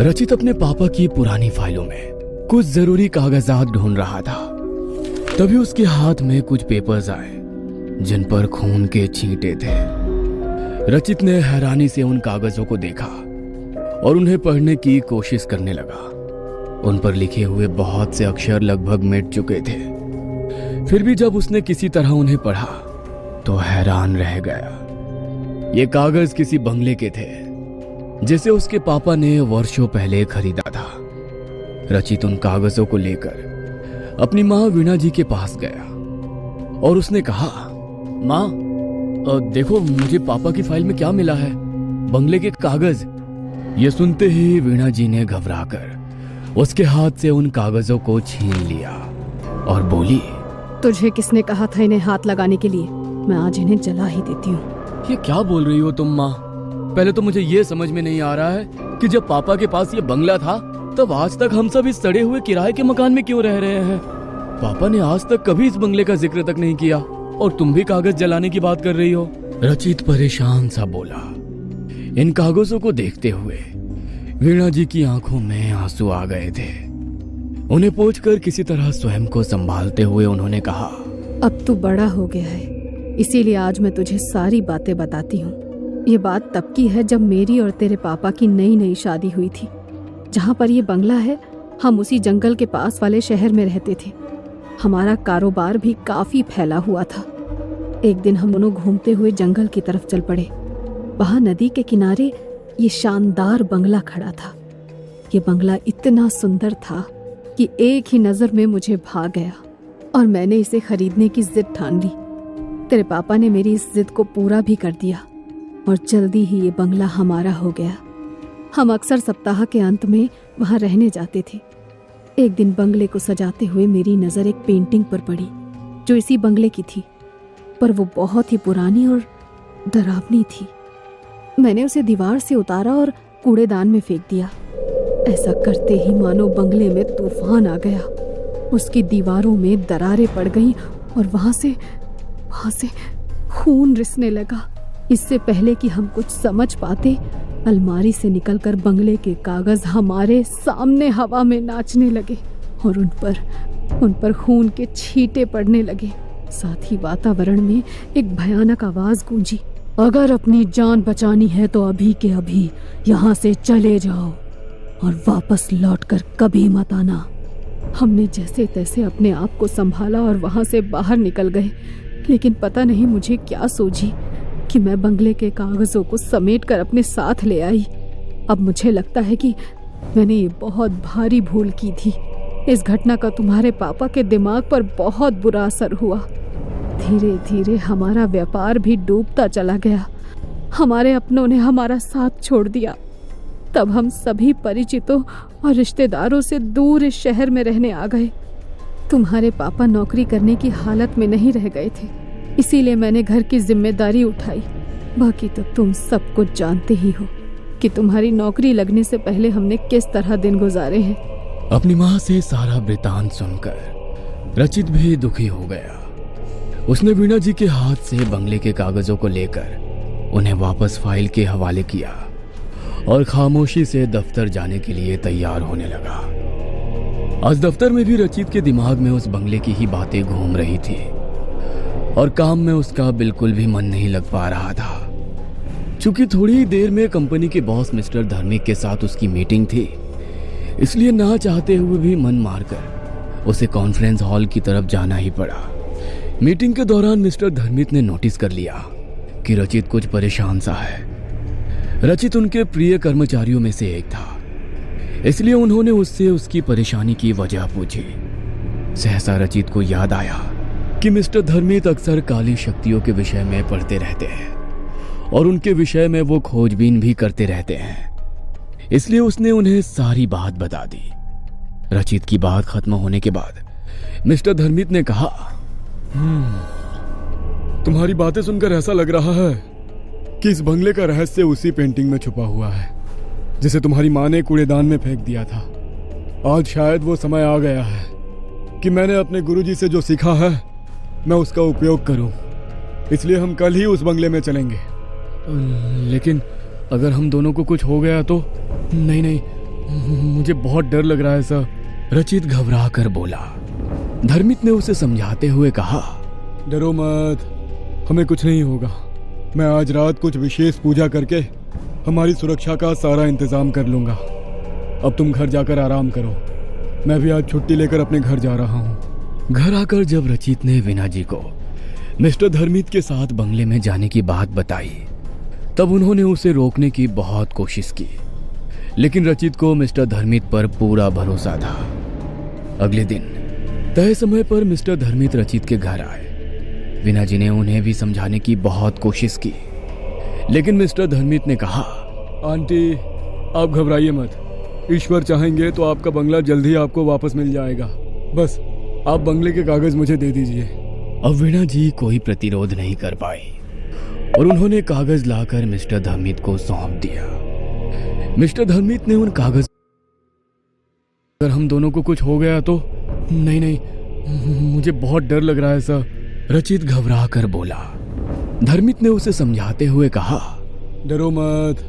रचित अपने पापा की पुरानी फाइलों में कुछ जरूरी कागजात ढूंढ रहा था। तभी उसके हाथ में कुछ पेपर्स आए जिन पर खून के छींटे थे। रचित ने हैरानी से उन कागजों को देखा और उन्हें पढ़ने की कोशिश करने लगा। उन पर लिखे हुए बहुत से अक्षर लगभग मिट चुके थे। फिर भी जब उसने किसी तरह उन्हें पढ़ा तो हैरान रह गया। ये कागज किसी बंगले के थे जिसे उसके पापा ने वर्षों पहले खरीदा था। रचित उन कागजों को लेकर अपनी माँ वीणा जी के पास गया और उसने कहा, माँ देखो मुझे पापा की फाइल में क्या मिला है, बंगले के कागज। ये सुनते ही वीणा जी ने घबराकर उसके हाथ से उन कागजों को छीन लिया और बोली, तुझे किसने कहा था इन्हें हाथ लगाने के लिए? मैं आज इन्हें जला ही देती हूँ। ये क्या बोल रही हो तुम माँ? पहले तो मुझे ये समझ में नहीं आ रहा है कि जब पापा के पास ये बंगला था तब आज तक हम सब इस सड़े हुए किराए के मकान में क्यों रह रहे हैं? पापा ने आज तक कभी इस बंगले का जिक्र तक नहीं किया और तुम भी कागज जलाने की बात कर रही हो। रचित परेशान सा बोला। इन कागजों को देखते हुए वीणा जी की आंखों में आंसू आ गए थे। उन्हें पोंछकर किसी तरह स्वयं को संभालते हुए उन्होंने कहा, अब तू बड़ा हो गया है, इसीलिए आज मैं तुझे सारी बातें बताती हूँ। ये बात तब की है जब मेरी और तेरे पापा की नई नई शादी हुई थी। जहाँ पर ये बंगला है हम उसी जंगल के पास वाले शहर में रहते थे। हमारा कारोबार भी काफी फैला हुआ था। एक दिन हम दोनों घूमते हुए जंगल की तरफ चल पड़े। वहाँ नदी के किनारे ये शानदार बंगला खड़ा था। ये बंगला इतना सुंदर था कि एक ही नजर में मुझे भा गया और मैंने इसे खरीदने की जिद ठान ली। तेरे पापा ने मेरी इस जिद को पूरा भी कर दिया और जल्दी ही ये बंगला हमारा हो गया। हम अक्सर सप्ताह के अंत में वहाँ रहने जाते थे। एक दिन बंगले को सजाते हुए मेरी नज़र एक पेंटिंग पर पड़ी जो इसी बंगले की थी, पर वो बहुत ही पुरानी और डरावनी थी। मैंने उसे दीवार से उतारा और कूड़ेदान में फेंक दिया। ऐसा करते ही मानो बंगले में तूफान आ गया। उसकी दीवारों में दरारें पड़ गईं और वहाँ से खून रिसने लगा। इससे पहले कि हम कुछ समझ पाते, अलमारी से निकलकर बंगले के कागज हमारे सामने हवा में नाचने लगे और उन पर खून के छींटे पड़ने लगे। साथ ही वातावरण में एक भयानक आवाज गूंजी, अगर अपनी जान बचानी है तो अभी के अभी यहाँ से चले जाओ और वापस लौटकर कभी मत आना। हमने जैसे तैसे अपने आप को संभाला और वहाँ से बाहर निकल गए, लेकिन पता नहीं मुझे क्या सूझी कि मैं बंगले के कागजों को समेटकर अपने साथ ले आई। अब मुझे लगता है कि मैंने ये बहुत भारी भूल की थी। इस घटना का तुम्हारे पापा के दिमाग पर बहुत बुरा असर हुआ। धीरे धीरे हमारा व्यापार भी डूबता चला गया। हमारे अपनों ने हमारा साथ छोड़ दिया। तब हम सभी परिचितों और रिश्तेदारों से दूर इस शहर में रहने आ गए। तुम्हारे पापा नौकरी करने की हालत में नहीं रह गए थे, इसीलिए मैंने घर की जिम्मेदारी उठाई। बाकी तो तुम सब कुछ जानते ही हो कि तुम्हारी नौकरी लगने से पहले हमने किस तरह दिन गुजारे हैं। अपनी माँ से सारा वृतांत सुनकर रचित भी दुखी हो गया। उसने वीणा जी के हाथ से बंगले के कागजों को लेकर उन्हें वापस फाइल के हवाले किया और खामोशी से दफ्तर जाने के लिए तैयार होने लगा। आज दफ्तर में भी रचित के दिमाग में उस बंगले की ही बातें घूम रही थी और काम में उसका बिल्कुल भी मन नहीं लग पा रहा था। चूंकि थोड़ी ही देर में कंपनी के बॉस मिस्टर धर्मिक के साथ उसकी मीटिंग थी, इसलिए ना चाहते हुए भी मन मारकर उसे कॉन्फ्रेंस हॉल की तरफ जाना ही पड़ा। मीटिंग के दौरान मिस्टर धर्मिक ने नोटिस कर लिया कि रचित कुछ परेशान सा है। रचित उनके प्रिय कर्मचारियों में से एक था, इसलिए उन्होंने उससे उसकी परेशानी की वजह पूछी। सहसा रचित को याद आया कि मिस्टर धर्मिक अक्सर काली शक्तियों के विषय में पढ़ते रहते हैं और उनके विषय में वो खोजबीन भी करते रहते हैं, इसलिए उसने उन्हें सारी बात बता दी। रचित की बात खत्म होने के बाद मिस्टर धर्मिक ने कहा, तुम्हारी बातें सुनकर ऐसा लग रहा है कि इस बंगले का रहस्य उसी पेंटिंग में छुपा हुआ है जिसे तुम्हारी माँ ने कूड़ेदान में फेंक दिया था। आज शायद वो समय आ गया है कि मैंने अपने गुरुजी से जो सीखा है मैं उसका उपयोग करूं। इसलिए हम कल ही उस बंगले में चलेंगे। लेकिन अगर हम दोनों को कुछ हो गया तो? नहीं, मुझे बहुत डर लग रहा है सर। रचित घबरा कर बोला। धर्मित ने उसे समझाते हुए कहा, डरो मत, हमें कुछ नहीं होगा। मैं आज रात कुछ विशेष पूजा करके हमारी सुरक्षा का सारा इंतजाम कर लूंगा। अब तुम घर जाकर आराम करो। मैं भी आज छुट्टी लेकर अपने घर जा रहा हूँ। घर आकर जब रचित ने वीणा जी को मिस्टर धर्मित के साथ बंगले में जाने की बात बताई, तब उन्होंने उसे रोकने की बहुत कोशिश की, लेकिन रचित को मिस्टर धर्मित पर पूरा भरोसा था। अगले दिन तय समय पर मिस्टर धर्मित रचित के घर आए। वीणा जी ने उन्हें भी समझाने की बहुत कोशिश की, लेकिन मिस्टर धर्मित ने कहा, आंटी आप घबराइए मत। ईश्वर चाहेंगे तो आपका बंगला जल्द ही आपको वापस मिल जाएगा। बस आप बंगले के कागज मुझे दे दीजिए। अब वीणा जी कोई प्रतिरोध नहीं कर पाई और उन्होंने कागज लाकर मिस्टर धर्मित को सौंप दिया। मिस्टर धर्मित ने उन कागज, अगर हम दोनों को कुछ हो गया तो? नहीं, मुझे बहुत डर लग रहा है सर। रचित घबरा कर बोला। धर्मित ने उसे समझाते हुए कहा, डरो मत,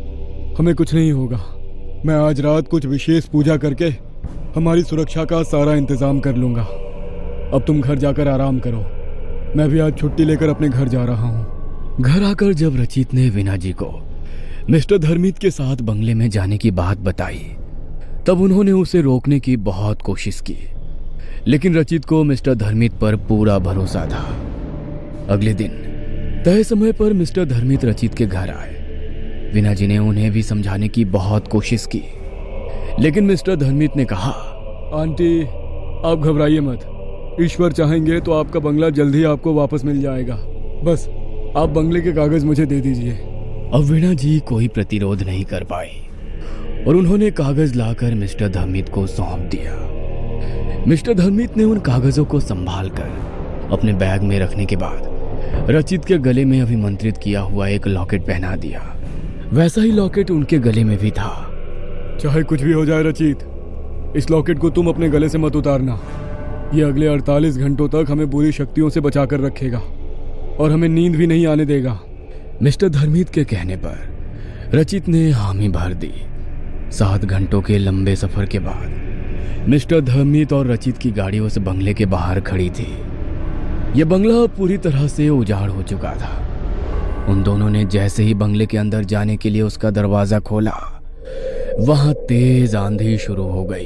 हमें कुछ नहीं होगा। मैं आज रात कुछ विशेष पूजा करके हमारी सुरक्षा का सारा इंतजाम कर लूंगा। अब तुम घर जाकर आराम करो। मैं भी आज छुट्टी लेकर अपने घर जा रहा हूँ। घर आकर जब रचित ने वीणा जी को मिस्टर धर्मित के साथ बंगले में जाने की बात बताई, तब उन्होंने उसे रोकने की बहुत कोशिश की, लेकिन रचित को मिस्टर धर्मित पर पूरा भरोसा था। अगले दिन तय समय पर मिस्टर धर्मित रचित के घर आए। वीणा जी ने उन्हें भी समझाने की बहुत कोशिश की, लेकिन मिस्टर धर्मित ने कहा, आंटी आप घबराइए मत। ईश्वर चाहेंगे तो आपका बंगला जल्द ही आपको वापस मिल जाएगा। बस आप बंगले के कागज मुझे दे दीजिए। अब वीणा जी कोई प्रतिरोध नहीं कर पाई और उन्होंने कागज लाकर मिस्टर धर्मित को सौंप दिया। मिस्टर धर्मित ने उन कागजों को संभाल कर अपने बैग में रखने के बाद रचित के गले में अभिमंत्रित किया हुआ एक लॉकेट पहना दिया। वैसा ही लॉकेट उनके गले में भी था। चाहे कुछ भी हो जाए रचित, इस लॉकेट को तुम अपने गले से मत उतारना। ये अगले 48 घंटों तक हमें बुरी शक्तियों से बचा कर रखेगा और हमें नींद भी नहीं आने देगा। मिस्टर धर्मित के कहने पर रचित ने हामी भर दी। 7 घंटों के लंबे सफर के बाद मिस्टर धर्मित और रचित की गाड़ी उस बंगले के बाहर खड़ी थी। यह बंगला पूरी तरह से उजाड़ हो चुका था। उन दोनों ने जैसे ही बंगले के अंदर जाने के लिए उसका दरवाजा खोला, वहां तेज आंधी शुरू हो गई।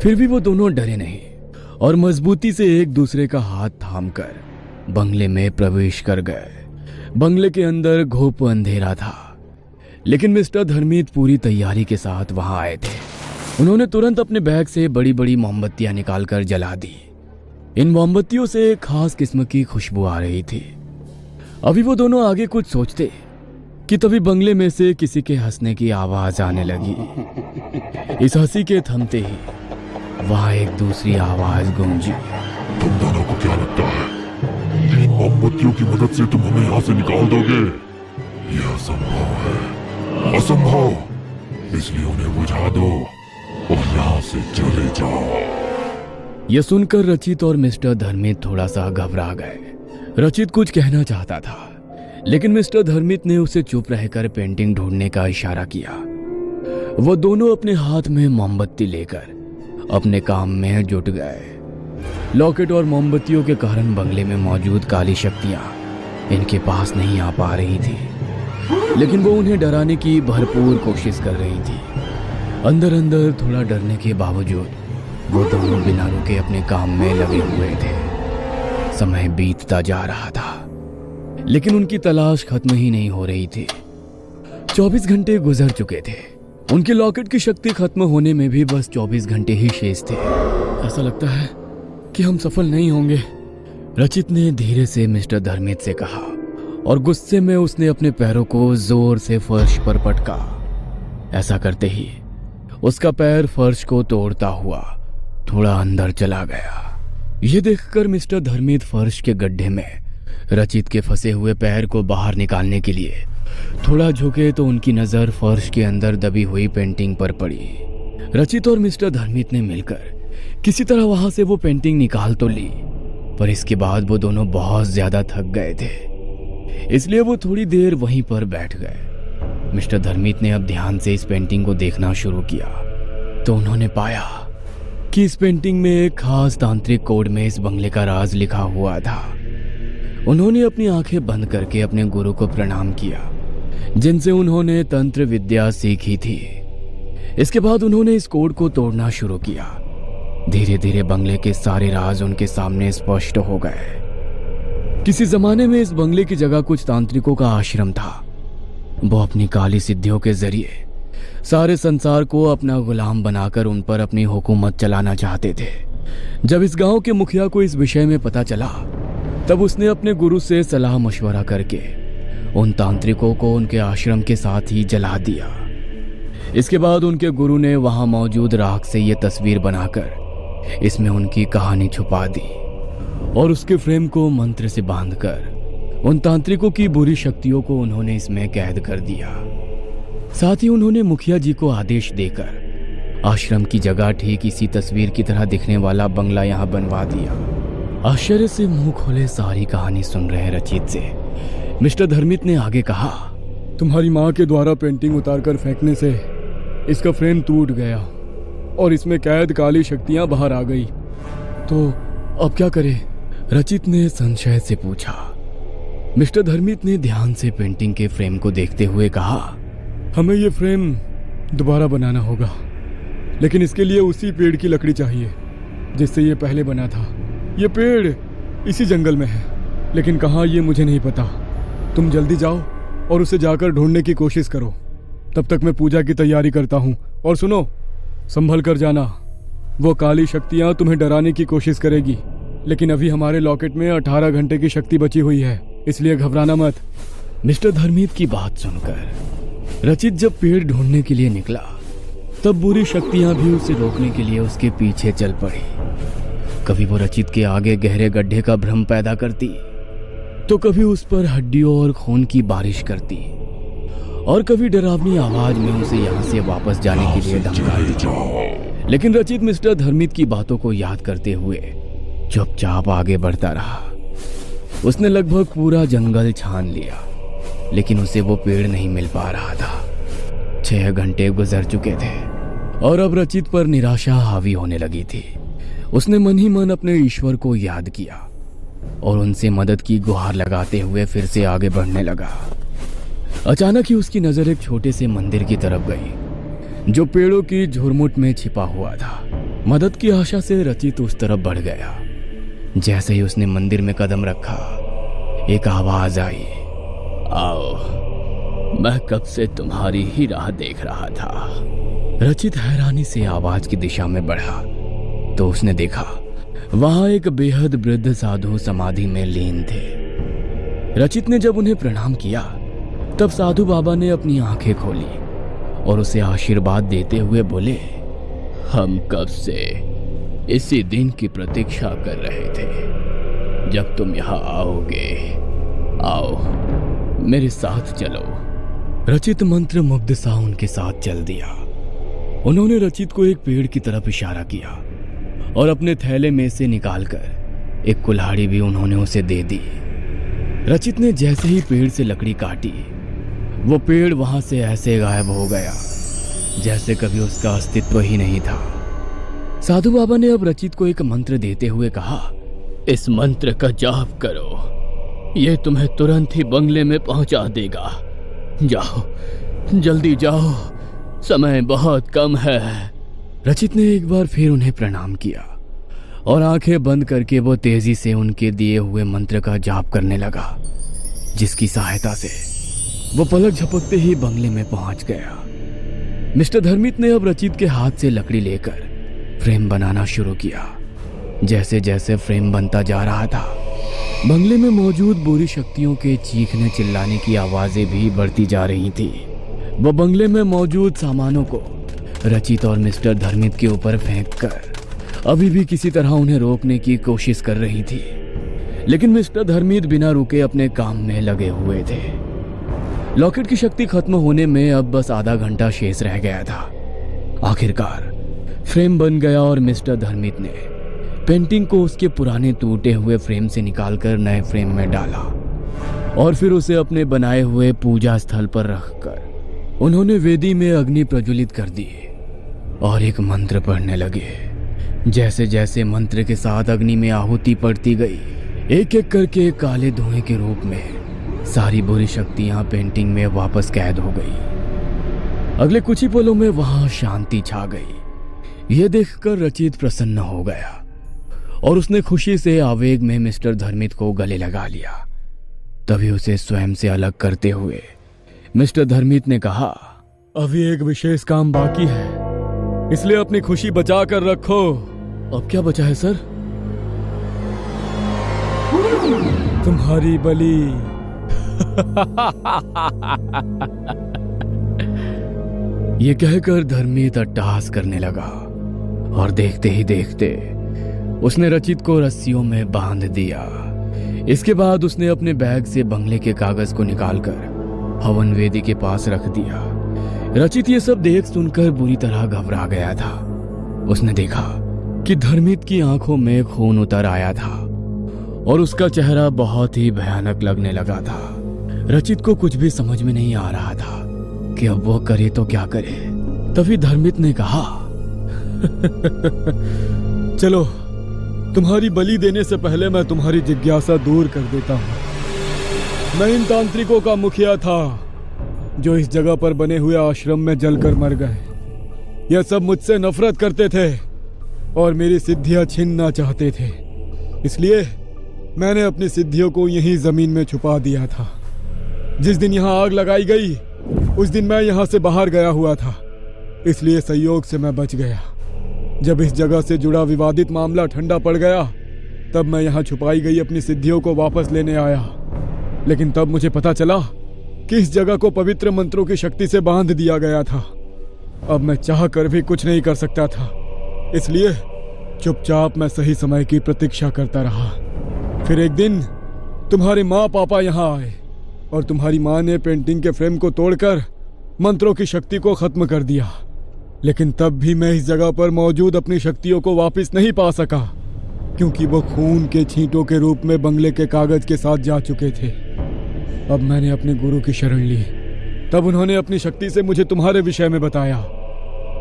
फिर भी वो दोनों डरे नहीं और मजबूती से एक दूसरे का हाथ थामकर बंगले में प्रवेश कर गए। बंगले के अंदर घोप अंधेरा था, लेकिन मिस्टर धर्मित पूरी तैयारी के साथ वहां आए थे। उन्होंने तुरंत अपने बैग से बड़ी बड़ी मोमबत्तियां निकालकर जला दी। इन मोमबत्तियों से एक खास किस्म की खुशबू आ रही थी। अभी वो दोनों आगे कुछ सोचते कि तभी बंगले में से किसी के हंसने की आवाज आने लगी। इस हंसी के थमते ही वहां एक दूसरी आवाज गूंजी। तुम दोनों को क्या लगता है इन मोमबत्तियों की मदद से तुम हमें यहाँ से निकाल दोगे? यह असंभव है, असंभव। इसलिए उन्हें बुझा दो और यहाँ से चले जाओ। यह सुनकर रचित और मिस्टर धर्मित थोड़ा सा घबरा गए। रचित कुछ कहना चाहता था, लेकिन मिस्टर धर्मित ने उसे चुप रहकर पेंटिंग ढूंढने का इशारा किया। वो दोनों अपने हाथ में मोमबत्ती लेकर अपने काम में जुट गए। लॉकेट और मोमबत्तियों के कारण बंगले में मौजूद काली शक्तियां इनके पास नहीं आ पा रही थी, लेकिन वो उन्हें डराने की भरपूर कोशिश कर रही थी। अंदर अंदर थोड़ा डरने के बावजूद वो दोनों बिना रुके अपने काम में लगे हुए थे। समय बीतता जा रहा था, लेकिन उनकी तलाश खत्म ही नहीं हो रही थी। 24 घंटे गुजर चुके थे। उनके लॉकेट की शक्ति खत्म होने में भी बस 24 घंटे ही शेष थे। ऐसा लगता है कि हम सफल नहीं होंगे, रचित ने धीरे से मिस्टर धर्मित से कहा और गुस्से में उसने अपने पैरों को जोर से फर्श पर पटका। ऐसा करते ही उसका पैर फर्श को तोड़ता हुआ थोड़ा अंदर चला गया। यह देखकर मिस्टर धर्मित फर्श के गड्ढे में रचित के फंसे हुए पैर को बाहर निकालने के लिए थोड़ा झुके तो उनकी नजर फर्श के अंदर दबी हुई पेंटिंग पर पड़ी। रचित और मिस्टर धर्मित ने मिलकर किसी तरह वहां से वो पेंटिंग निकाल तो ली, पर इसके बाद वो दोनों बहुत ज्यादा थक गए थे, इसलिए वो थोड़ी देर वहीं पर बैठ गए। मिस्टर धर्मित ने अब ध्यान से इस पेंटिंग को देखना शुरू किया। तो उन्होंने पाया कि इस पेंटिंग में एक खास तांत्रिक कोड में इस बंगले का राज लिखा हुआ था। उन्होंने अपनी आंखें बंद करके अपने गुरु को प्रणाम किया, जिनसे उन्होंने तंत्र विद्या सीखी थी। इसके बाद उन्होंने इस कोड को तोड़ना शुरू किया। धीरे धीरे बंगले के सारे राज उनके सामने स्पष्ट हो गए। किसी जमाने में इस बंगले की जगह कुछ तांत्रिकों का आश्रम था। वो अपनी काली सिद्धियों के जरिए सारे संसार को अपना गुलाम बनाकर उन पर अपनी हुकूमत चलाना चाहते थे। जब इस गांव के मुखिया को इस विषय में पता चला, तब उसने अपने गुरु से सलाह मशवरा करके उन तांत्रिकों को उनके आश्रम के साथ ही जला दिया। इसके बाद उनके गुरु ने वहां मौजूद राख से यह तस्वीर बनाकर इसमें उनकी कहानी छुपा दी और उसके फ्रेम को मंत्र से बांधकर उन तांत्रिकों की बुरी शक्तियों को उन्होंने इसमें कैद कर दिया। साथ ही उन्होंने मुखिया जी को आदेश देकर आश्रम की जगह ठीक इसी तस्वीर की तरह दिखने वाला बंगला यहाँ बनवा दिया। आश्चर्य से मुंह खोले सारी कहानी सुन रहे रचित से मिस्टर धर्मित ने आगे कहा, तुम्हारी माँ के द्वारा पेंटिंग उतारकर फेंकने से इसका फ्रेम टूट गया और इसमें कैद काली शक्तियां बाहर आ गई, तो अब क्या करें? रचित ने संशय से पूछा। मिस्टर धर्मित ने ध्यान से पेंटिंग के फ्रेम को देखते हुए कहा, हमें ये फ्रेम दोबारा बनाना होगा, लेकिन इसके लिए उसी पेड़ की लकड़ी चाहिए जिससे ये पहले बना था। ये पेड़ इसी जंगल में है, लेकिन कहाँ ये मुझे नहीं पता। तुम जल्दी जाओ और उसे जाकर ढूंढने की कोशिश करो। तब तक मैं पूजा की तैयारी करता हूँ। और सुनो, संभल कर जाना। वो काली शक्तियाँ तुम्हें डराने की कोशिश करेगी, लेकिन अभी हमारे लॉकेट में 18 घंटे की शक्ति बची हुई है, इसलिए घबराना मत। मिस्टर धर्मित की बात सुनकर रचित जब पेड़ ढूंढने के लिए निकला, तब बुरी शक्तियां भी उसे रोकने के लिए उसके पीछे चल पड़ी। कभी वो रचित के आगे गहरे गड्ढे का भ्रम पैदा करती, तो कभी उस पर हड्डियों और खून की बारिश करती, और कभी डरावनी आवाज में उसे यहाँ से वापस जाने के लिए धमकाती। लेकिन रचित मिस्टर धर्मित की बातों को याद करते हुए चुपचाप आगे बढ़ता रहा। उसने लगभग पूरा जंगल छान लिया, लेकिन उसे वो पेड़ नहीं मिल पा रहा था। 6 घंटे गुजर चुके थे और अब रचित पर निराशा हावी होने लगी थी। उसने मन ही मन अपने ईश्वर को याद किया और उनसे मदद की गुहार लगाते हुए फिर से आगे बढ़ने लगा। अचानक ही उसकी नजर एक छोटे से मंदिर की तरफ गई, जो पेड़ों की झुरमुट में छिपा हुआ था। मदद की आशा से रचित उस तरफ बढ़ गया। जैसे ही उसने मंदिर में कदम रखा, एक आवाज आई, आओ, मैं कब से तुम्हारी ही राह देख रहा था। रचित हैरानी से आवाज की दिशा में बढ़ा तो उसने देखा वहां एक बेहद वृद्ध साधु समाधि में लीन थे। रचित ने जब उन्हें प्रणाम किया, तब साधु बाबा ने अपनी आंखें खोली और उसे आशीर्वाद देते हुए बोले, हम कब से इसी दिन की प्रतीक्षा कर रहे थे जब तुम यहाँ आओगे। आओ, मेरे साथ चलो। रचित मंत्र मुग्ध सा उनके साथ चल दिया। उन्होंने रचित को एक पेड़ की तरफ इशारा किया और अपने थैले में से निकालकर एक कुल्हाड़ी भी उन्होंने उसे दे दी। रचित ने जैसे ही पेड़ से लकड़ी काटी, वो पेड़ वहां से ऐसे गायब हो गया जैसे कभी उसका अस्तित्व ही नहीं था। साधु बाबा ने अब रचित को एक मंत्र देते हुए कहा, इस मंत्र का जाप करो, ये तुम्हें तुरंत ही बंगले में पहुंचा देगा। जाओ, जल्दी जाओ, समय बहुत कम है। रचित ने एक बार फिर उन्हें प्रणाम किया और आंखें बंद करके वो तेजी से उनके दिए हुए मंत्र का जाप करने लगा, जिसकी सहायता से वो पलक झपकते ही बंगले में पहुंच गया। मिस्टर धर्मित ने अब रचित के हाथ से लकड़ी लेकर फ्रेम बनाना शुरू किया। जैसे जैसे फ्रेम बनता जा रहा था, बंगले में मौजूद बुरी शक्तियों के चीखने चिल्लाने की आवाजें भी बढ़ती जा रही थी। वो बंगले में मौजूद सामानों को रचित और मिस्टर धर्मित के ऊपर फेंककर अभी भी किसी तरह उन्हें रोकने की कोशिश कर रही थी, लेकिन मिस्टर धर्मित बिना रुके अपने काम में लगे हुए थे। लॉकेट की शक्ति खत्म होने में अब बस आधा घंटा शेष रह गया था। आखिरकार फ्रेम बन गया और मिस्टर धर्मित ने पेंटिंग को उसके पुराने टूटे हुए फ्रेम से निकालकर नए फ्रेम में डाला और फिर उसे अपने बनाए हुए पूजा स्थल पर रखकर उन्होंने वेदी में अग्नि प्रज्वलित कर दी और एक मंत्र पढ़ने लगे। जैसे जैसे मंत्र के साथ अग्नि में आहुति पड़ती गई, एक एक करके काले धुएं के रूप में सारी बुरी शक्तियां पेंटिंग में वापस कैद हो गई। अगले कुछ ही पलों में वहां शांति छा गई। यह देखकर रचित प्रसन्न हो गया और उसने खुशी से आवेग में मिस्टर धर्मित को गले लगा लिया। तभी उसे स्वयं से अलग करते हुए मिस्टर धर्मित ने कहा, अभी एक विशेष काम बाकी है, इसलिए अपनी खुशी बचा कर रखो। अब क्या बचा है सर? तुम्हारी बलि। ये कहकर धर्मित अट्टहास करने लगा और देखते ही देखते उसने रचित को रस्सियों में बांध दिया। इसके बाद उसने अपने बैग से बंगले के कागज को निकालकर हवन वेदी के पास रख दिया। रचित ये सब देख सुनकर बुरी तरह घबरा गया था। उसने देखा कि धर्मित की आंखों में खून उतर आया था और उसका चेहरा बहुत ही भयानक लगने लगा था। रचित को कुछ भी समझ में नहीं आ रहा था कि अब वो करे तो क्या करे। तभी धर्मित ने कहा, चलो, तुम्हारी बलि देने से पहले मैं तुम्हारी जिज्ञासा दूर कर देता हूं। मैं इन तांत्रिकों का मुखिया था जो इस जगह पर बने हुए आश्रम में जलकर मर गए। यह सब मुझसे नफरत करते थे और मेरी सिद्धियां छीनना चाहते थे। इसलिए मैंने अपनी सिद्धियों को यहीं जमीन में छुपा दिया था। जिस दिन यहाँ आग लगाई गई उस दिन मैं यहाँ से बाहर गया हुआ था, इसलिए संयोग से मैं बच गया। जब इस जगह से जुड़ा विवादित मामला ठंडा पड़ गया तब मैं यहाँ छुपाई गई अपनी सिद्धियों को वापस लेने आया। लेकिन तब मुझे पता चला कि इस जगह को पवित्र मंत्रों की शक्ति से बांध दिया गया था। अब मैं चाह कर भी कुछ नहीं कर सकता था, इसलिए चुपचाप मैं सही समय की प्रतीक्षा करता रहा। फिर एक दिन तुम्हारे माँ पापा यहाँ आए और तुम्हारी माँ ने पेंटिंग के फ्रेम को तोड़कर मंत्रों की शक्ति को खत्म कर दिया। लेकिन तब भी मैं इस जगह पर मौजूद अपनी शक्तियों को वापस नहीं पा सका, क्योंकि वो खून के छींटों के रूप में बंगले के कागज के साथ जा चुके थे। अब मैंने अपने गुरु की शरण ली, तब उन्होंने अपनी शक्ति से मुझे तुम्हारे विषय में बताया।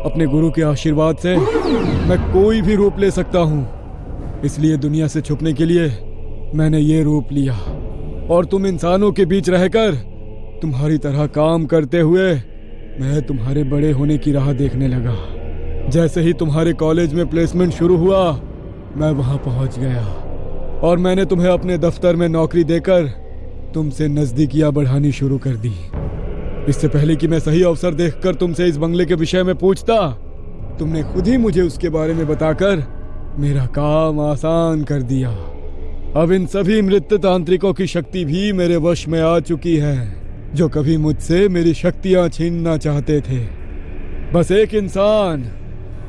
अपने गुरु के आशीर्वाद से मैं कोई भी रूप ले सकता हूँ, इसलिए दुनिया से छुपने के लिए मैंने ये रूप लिया और तुम इंसानों के बीच रहकर तुम्हारी तरह काम करते हुए मैं तुम्हारे बड़े होने की राह देखने लगा। जैसे ही तुम्हारे कॉलेज में प्लेसमेंट शुरू हुआ मैं वहां पहुंच गया और मैंने तुम्हें अपने दफ्तर में नौकरी देकर तुमसे नजदीकियां बढ़ानी शुरू कर दी। इससे पहले कि मैं सही अवसर देखकर तुमसे इस बंगले के विषय में पूछता, तुमने खुद ही मुझे उसके बारे में बताकर मेरा काम आसान कर दिया। अब इन सभी मृत तांत्रिकों की शक्ति भी मेरे वश में आ चुकी है, जो कभी मुझसे मेरी शक्तियां छीनना चाहते थे। बस एक इंसान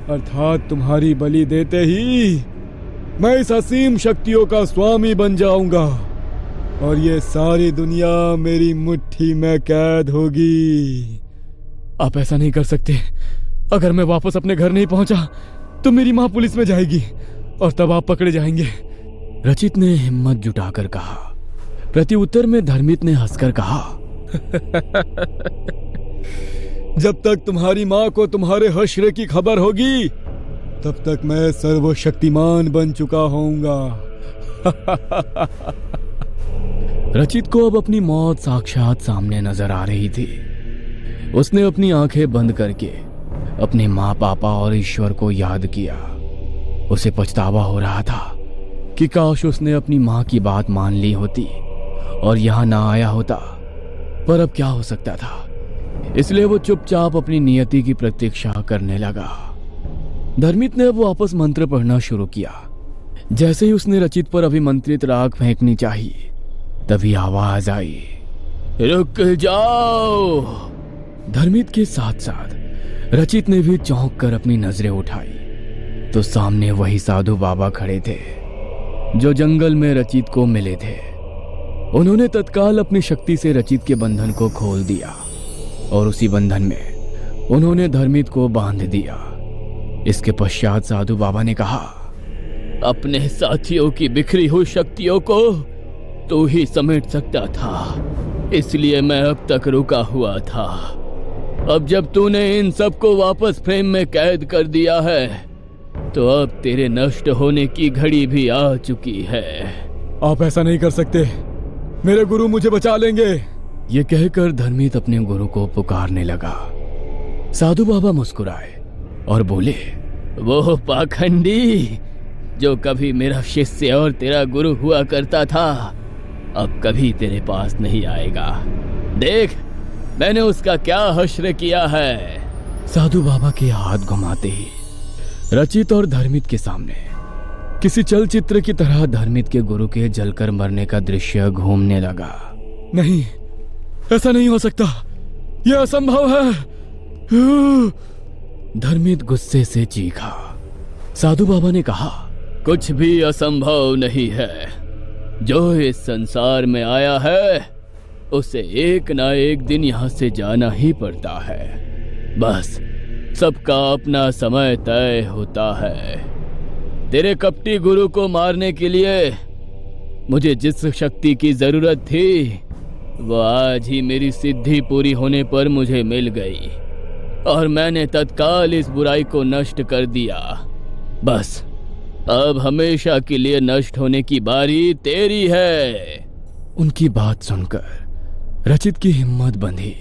अर्थात तुम्हारी बलि देते ही मैं इस असीम शक्तियों का स्वामी बन जाऊंगा और ये सारी दुनिया मेरी मुट्ठी में कैद होगी। आप ऐसा नहीं कर सकते। अगर मैं वापस अपने घर नहीं पहुंचा तो मेरी मां पुलिस में जाएगी और तब आप पकड़े जाएंगे। रचित ने हिम्मत जुटाकर कहा। प्रत्युत्तर में धर्मित ने हंसकर कहा, जब तक तुम्हारी माँ को तुम्हारे हश्र की खबर होगी तब तक मैं सर्वशक्तिमान बन चुका होऊंगा। रचित को अब अपनी मौत साक्षात सामने नजर आ रही थी। उसने अपनी आंखें बंद करके अपने माँ पापा और ईश्वर को याद किया। उसे पछतावा हो रहा था कि काश उसने अपनी माँ की बात मान ली होती और यहाँ ना आया होता, पर अब क्या हो सकता था। इसलिए वो चुपचाप अपनी नियति की प्रतीक्षा करने लगा। धर्मित ने अब वापस मंत्र पढ़ना शुरू किया। जैसे ही उसने रचित पर अभिमंत्रित राख फेंकनी चाहिए तभी आवाज आई, रुक जाओ। धर्मित के साथ साथ रचित ने भी चौंक कर अपनी नजरें उठाई तो सामने वही साधु बाबा खड़े थे जो जंगल में रचित को मिले थे। उन्होंने तत्काल अपनी शक्ति से रचित के बंधन को खोल दिया और उसी बंधन में उन्होंने धर्मित को बांध दिया। इसके पश्चात साधु बाबा ने कहा, अपने साथियों की बिखरी हुई शक्तियों को तू ही समेट सकता था, इसलिए मैं अब तक रुका हुआ था। अब जब तूने इन सबको वापस फ्रेम में कैद कर दिया है तो अब तेरे नष्ट होने की घड़ी भी आ चुकी है। आप ऐसा नहीं कर सकते, मेरे गुरु मुझे बचा लेंगे। ये कहकर धर्मित अपने गुरु को पुकारने लगा। साधु बाबा मुस्कुराए और बोले, वो पाखंडी जो कभी मेरा शिष्य और तेरा गुरु हुआ करता था अब कभी तेरे पास नहीं आएगा। देख मैंने उसका क्या हश्र किया है। साधु बाबा के हाथ घुमाते ही रचित और धर्मित के सामने किसी चलचित्र की तरह धर्मित के गुरु के जलकर मरने का दृश्य घूमने लगा। नहीं, ऐसा नहीं हो सकता, यह असंभव है। धर्मित गुस्से से चीखा। साधु बाबा ने कहा, कुछ भी असंभव नहीं है। जो इस संसार में आया है उसे एक ना एक दिन यहाँ से जाना ही पड़ता है। बस सबका अपना समय तय होता है। तेरे कपटी गुरु को मारने के लिए मुझे जिस शक्ति की जरूरत थी वो आज ही मेरी सिद्धि पूरी होने पर मुझे मिल गई और मैंने तत्काल इस बुराई को नष्ट कर दिया। बस अब हमेशा के लिए नष्ट होने की बारी तेरी है। उनकी बात सुनकर रचित की हिम्मत बंधी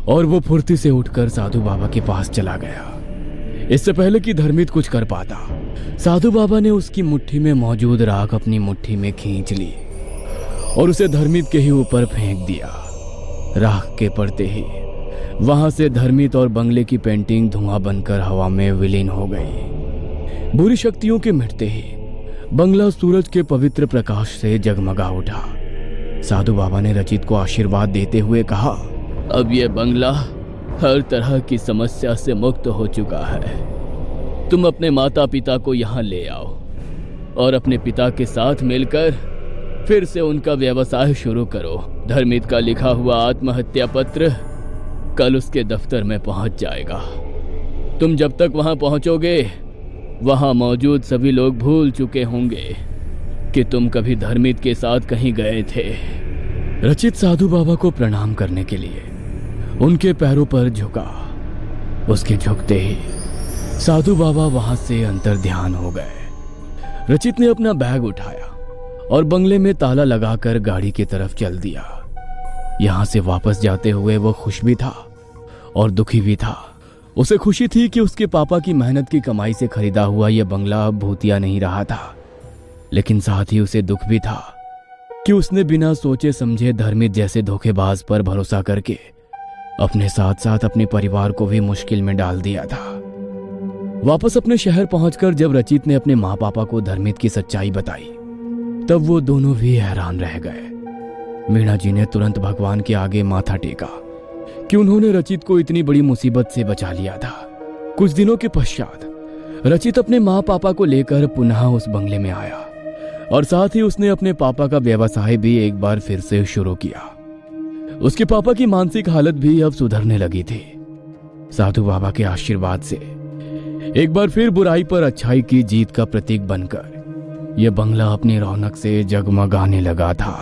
और वो फुर्ती से उठकर साधु बाबा के पास चला गया। इससे पहले कि धर्मित कुछ कर पाता, साधु बाबा ने उसकी मुट्ठी में मौजूद राख अपनी मुट्ठी में खींच ली और उसे धर्मित के ही ऊपर फेंक दिया। राख के पड़ते ही वहां से धर्मित और बंगले की पेंटिंग धुआं बनकर हवा में विलीन हो गई। बुरी शक्तियों के मिटते ही बंगला सूरज के पवित्र प्रकाश से जगमगा उठा। साधु बाबा ने रचित को आशीर्वाद देते हुए कहा, अब यह बंगला हर तरह की समस्या से मुक्त हो चुका है। तुम अपने माता पिता को यहाँ ले आओ और अपने पिता के साथ मिलकर फिर से उनका व्यवसाय शुरू करो। धर्मित का लिखा हुआ आत्महत्या पत्र कल उसके दफ्तर में पहुंच जाएगा। तुम जब तक वहां पहुंचोगे वहां मौजूद सभी लोग भूल चुके होंगे कि तुम कभी धर्मित के साथ कहीं गए थे। रचित साधु बाबा को प्रणाम करने के लिए उनके पैरों पर झुका। उसके झुकते ही साधु बाबा वहां से अंतर्ध्यान हो गए। रचित ने अपना बैग उठाया और बंगले में ताला लगाकर गाड़ी की तरफ चल दिया। यहां से वापस जाते हुए वो खुश भी था और दुखी भी था। उसे खुशी थी कि उसके पापा की मेहनत की कमाई से खरीदा हुआ यह बंगला अब भूतिया नहीं रहा था, लेकिन साथ ही उसे दुख भी था कि उसने बिना सोचे समझे धर्मित जैसे धोखेबाज पर भरोसा करके अपने साथ साथ अपने परिवार को भी मुश्किल में डाल दिया था। वापस अपने शहर पहुंचकर जब रचित ने अपने माँ पापा को धर्मित की सच्चाई बताई तब वो दोनों भी हैरान रह गए। मीणा जी ने तुरंत भगवान के आगे माथा टेका कि उन्होंने रचित को इतनी बड़ी मुसीबत से बचा लिया था। कुछ दिनों के पश्चात रचित अपने माँ पापा को लेकर पुनः उस बंगले में आया और साथ ही उसने अपने पापा का व्यवसाय भी एक बार फिर से शुरू किया। उसके पापा की मानसिक हालत भी अब सुधरने लगी थी। साधु बाबा के आशीर्वाद से एक बार फिर बुराई पर अच्छाई की जीत का प्रतीक बनकर यह बंगला अपनी रौनक से जगमगाने लगा था।